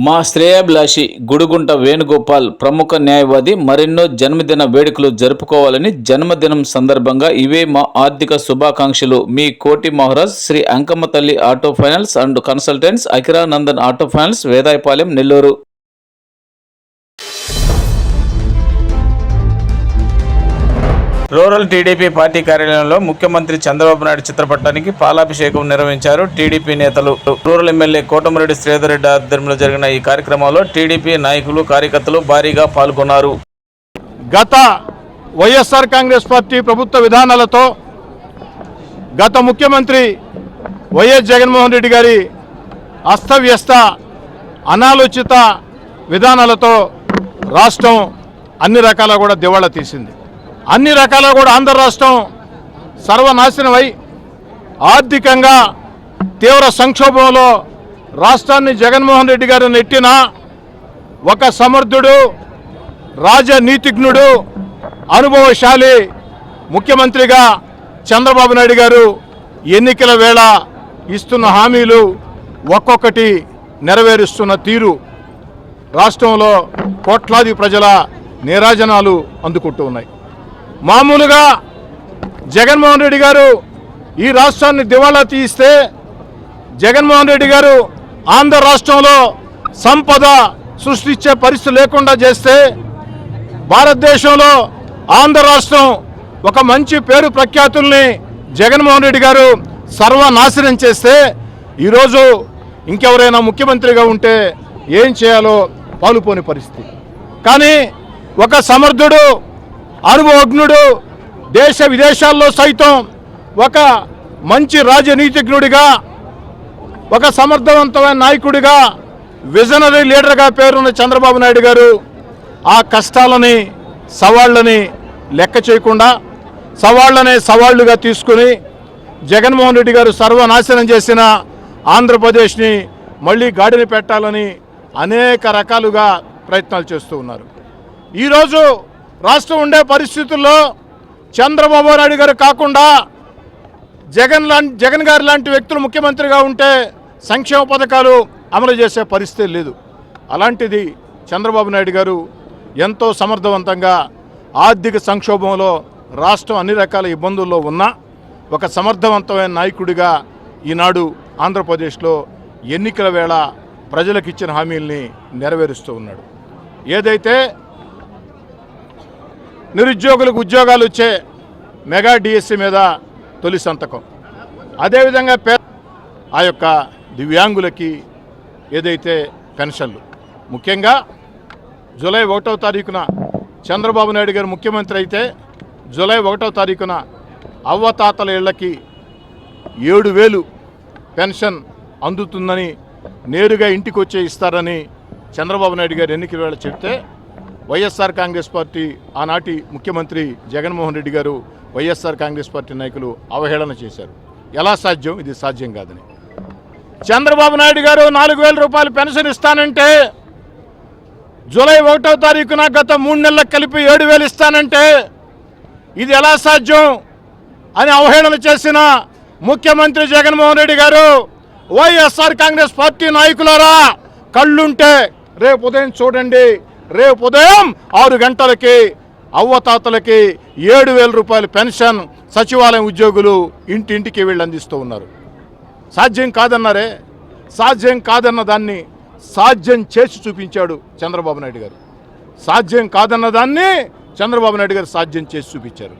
మా శ్రేయాభిలాషి గుడిగుంట వేణుగోపాల్ ప్రముఖ న్యాయవాది మరెన్నో జన్మదిన వేడుకలు జరుపుకోవాలని జన్మదినం సందర్భంగా ఇవే మా ఆర్థిక శుభాకాంక్షలు. మీ కోటి మహారాజ్ శ్రీ అంకమ్మ తల్లి auto finance and consultants, Akira Nandan auto finance, Vedayapalem, Nellore. Rural TDP party కార్యాలయంలో ముఖ్యమంత్రి చంద్రబాబు నాయుడు చిత్రపటానికి పాలాభిషేకం నిర్వహించారు టీడీపీ నేతలు. రూరల్ ఎమ్మెల్యే కోటమిరెడ్డి శ్రీధర్ రెడ్డి ఆధ్వర్యంలో జరిగిన ఈ కార్యక్రమంలో టీడీపీ నాయకులు, కార్యకర్తలు భారీగా పాల్గొన్నారు. గత వైఎస్ఆర్ కాంగ్రెస్ పార్టీ ప్రభుత్వ విధానాలతో గత ముఖ్యమంత్రి వైఎస్ జగన్మోహన్ రెడ్డి గారి అస్తవ్యస్త అనాలోచిత విధానాలతో రాష్ట్రం అన్ని రకాల కూడా దివాళా తీసింది. అన్ని రకాల కూడా ఆంధ్ర రాష్ట్రం సర్వనాశనమై ఆర్థికంగా తీవ్ర సంక్షోభంలో రాష్ట్రాన్ని జగన్మోహన్ రెడ్డి గారు నెట్టిన ఒక సమర్థుడు, రాజనీతిజ్ఞుడు, అనుభవశాలి ముఖ్యమంత్రిగా చంద్రబాబు నాయుడు గారు ఎన్నికల వేళ ఇస్తున్న హామీలు ఒక్కొక్కటి నెరవేరుస్తున్న తీరు రాష్ట్రంలో కోట్లాది ప్రజల నీరాజనాలు అందుకుంటూ ఉన్నాయి. మామూలుగా జగన్మోహన్ రెడ్డి గారు ఈ రాష్ట్రాన్ని దివాళా తీస్తే జగన్మోహన్ రెడ్డి గారు ఆంధ్ర రాష్ట్రంలో సంపద సృష్టించే పరిస్థితి లేకుండా చేస్తే భారతదేశంలో ఆంధ్ర రాష్ట్రం ఒక మంచి పేరు ప్రఖ్యాతుల్ని జగన్మోహన్ రెడ్డి గారు సర్వనాశనం చేస్తే ఈరోజు ఇంకెవరైనా ముఖ్యమంత్రిగా ఉంటే ఏం చేయాలో పాలుపోని పరిస్థితి. కానీ ఒక సమర్థుడు, అనుభవజ్ఞుడు, దేశ విదేశాల్లో సైతం ఒక మంచి రాజనీతిజ్ఞుడిగా, ఒక సమర్థవంతమైన నాయకుడిగా, విజనరీ లీడర్గా పేరున్న చంద్రబాబు నాయుడు గారు ఆ కష్టాలని, సవాళ్ళని లెక్క చేయకుండా సవాళ్ళనే సవాళ్లుగా తీసుకుని జగన్మోహన్ రెడ్డి గారు సర్వనాశనం చేసిన ఆంధ్రప్రదేశ్ని మళ్ళీ గాడిని పెట్టాలని అనేక రకాలుగా ప్రయత్నాలు చేస్తూ ఉన్నారు. ఈరోజు రాష్ట్రం ఉండే పరిస్థితుల్లో చంద్రబాబు నాయుడు గారు కాకుండా జగన్ గారు లాంటి వ్యక్తులు ముఖ్యమంత్రిగా ఉంటే సంక్షేమ పథకాలు అమలు చేసే పరిస్థితి లేదు. అలాంటిది చంద్రబాబు నాయుడు గారు ఎంతో సమర్థవంతంగా ఆర్థిక సంక్షోభంలో రాష్ట్రం అన్ని రకాల ఇబ్బందుల్లో ఉన్న ఒక సమర్థవంతమైన నాయకుడిగా ఈనాడు ఆంధ్రప్రదేశ్లో ఎన్నికల వేళ ప్రజలకు ఇచ్చిన హామీల్ని నెరవేరుస్తూ ఉన్నాడు. ఏదైతే నిరుద్యోగులకు ఉద్యోగాలు వచ్చే మెగా డిఎస్సి మీద తొలి సంతకం, అదేవిధంగా ఆ యొక్క దివ్యాంగులకి ఏదైతే పెన్షన్లు, ముఖ్యంగా జూలై 1వ తారీఖున చంద్రబాబు నాయుడు గారు ముఖ్యమంత్రి అయితే జూలై 1వ తారీఖున అవ్వతాతల ఇళ్లకి 7,000 పెన్షన్ అందుతుందని, నేరుగా ఇంటికి వచ్చే ఇస్తారని చంద్రబాబు నాయుడు గారు ఎన్నికల వేళ చెప్తే వైఎస్ఆర్ కాంగ్రెస్ పార్టీ ఆనాటి ముఖ్యమంత్రి జగన్మోహన్ రెడ్డి గారు, వైఎస్ఆర్ కాంగ్రెస్ పార్టీ నాయకులు అవహేళన చేశారు. ఎలా సాధ్యం? ఇది సాధ్యం కాదని. చంద్రబాబు నాయుడు గారు 4,000 రూపాయలు పెన్షన్ ఇస్తానంటే జూలై 1వ తారీఖున గత 3 నెలలకు కలిపి 7,000 ఇస్తానంటే ఇది ఎలా సాధ్యం అని అవహేళన చేసిన ముఖ్యమంత్రి జగన్మోహన్ రెడ్డి గారు, వైఎస్ఆర్ కాంగ్రెస్ పార్టీ నాయకులారా కళ్ళుంటే రేపు ఉదయం చూడండి, రేపు ఉదయం 6 గంటలకి అవ్వతాతలకి 7,000 రూపాయల పెన్షన్ సచివాలయం ఉద్యోగులు ఇంటింటికి వీళ్ళు అందిస్తూ ఉన్నారు. సాధ్యం కాదన్నారే, సాధ్యం కాదన్న దాన్ని సాధ్యం చేసి చూపించాడు చంద్రబాబు నాయుడు గారు. సాధ్యం కాదన్న దాన్ని చంద్రబాబు నాయుడు గారు సాధ్యం చేసి చూపించారు.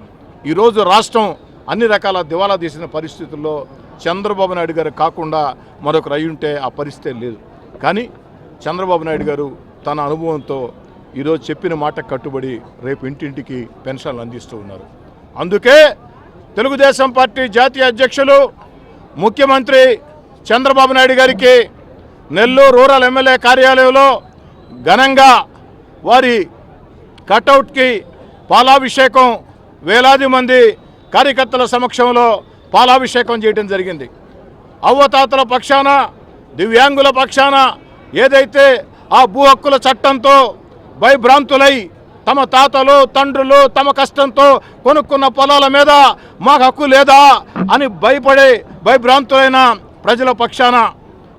ఈరోజు రాష్ట్రం అన్ని రకాల దివాలా తీసిన పరిస్థితుల్లో చంద్రబాబు నాయుడు గారు కాకుండా మరొకరు అయి ఉంటే ఆ పరిస్థితి లేదు. కానీ చంద్రబాబు నాయుడు గారు తన అనుభవంతో ఈరోజు చెప్పిన మాట కట్టుబడి రేపు ఇంటింటికి పెన్షన్లు అందిస్తూ ఉన్నారు. అందుకే తెలుగుదేశం పార్టీ జాతీయ అధ్యక్షులు ముఖ్యమంత్రి చంద్రబాబు నాయుడు గారికి నెల్లూరు రూరల్ ఎమ్మెల్యే కార్యాలయంలో ఘనంగా వారి కటౌట్కి పాలాభిషేకం, వేలాది మంది కార్యకర్తల సమక్షంలో పాలాభిషేకం చేయడం జరిగింది. అవ్వతాతల పక్షాన, దివ్యాంగుల పక్షాన ఏదైతే ఆ భూ హక్కుల చట్టంతో భయభ్రాంతులై తమ తాతలు తండ్రులు తమ కష్టంతో కొనుక్కున్న పొలాల మీద మాకు హక్కు లేదా అని భయభ్రాంతులైన ప్రజల పక్షాన,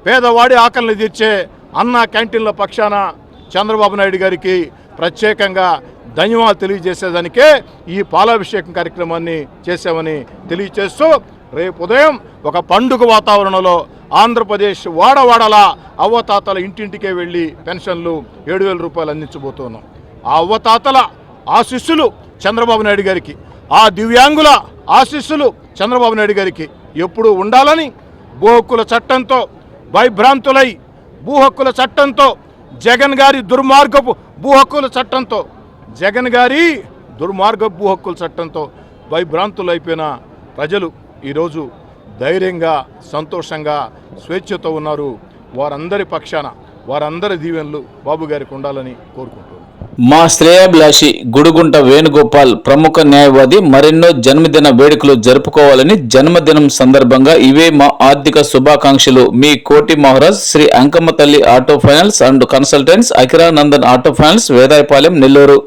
పేదవాడి ఆకలిని తీర్చే అన్న క్యాంటీన్ల పక్షాన చంద్రబాబు నాయుడు గారికి ప్రత్యేకంగా ధన్యవాదాలు తెలియజేసేదానికే ఈ పాలాభిషేకం కార్యక్రమాన్ని చేశామని తెలియజేస్తూ, రేపు ఉదయం ఒక పండుగ వాతావరణంలో ఆంధ్రప్రదేశ్ వాడవాడలా అవ్వతాతల ఇంటింటికే వెళ్ళి పెన్షన్లు 7,000 రూపాయలు అందించబోతున్నాం. ఆ అవ్వతాతల ఆశీస్సులు చంద్రబాబు నాయుడు గారికి, ఆ దివ్యాంగుల ఆశీస్సులు చంద్రబాబు నాయుడు గారికి ఎప్పుడూ ఉండాలని, భూ హక్కుల చట్టంతో భయభ్రాంతులై భూ హక్కుల చట్టంతో జగన్ గారి దుర్మార్గపు భూ హక్కుల చట్టంతో భూ హక్కుల చట్టంతో భయభ్రాంతులైపోయిన ప్రజలు ఈరోజు ధైర్యంగా సంతోషంగా స్వేచ్ఛతో ఉన్నారు. వారందరి పక్షాన వారందరి దీవెనలు బాబు గారికి ఉండాలని కోరుకుంటున్నాను. మా శ్రేయాభిలాషి గుడుగుంట వేణుగోపాల్ ప్రముఖ న్యాయవాది మరెన్నో జన్మదిన వేడుకలు జరుపుకోవాలని, జన్మదినం సందర్భంగా ఇవే మా ఆర్థిక శుభాకాంక్షలు. మీ కోటి మహారాజ్ శ్రీ అంకమ్మ తల్లి auto finance and consultants, Akira Nandan auto finance, Vedayapalem, Nellore.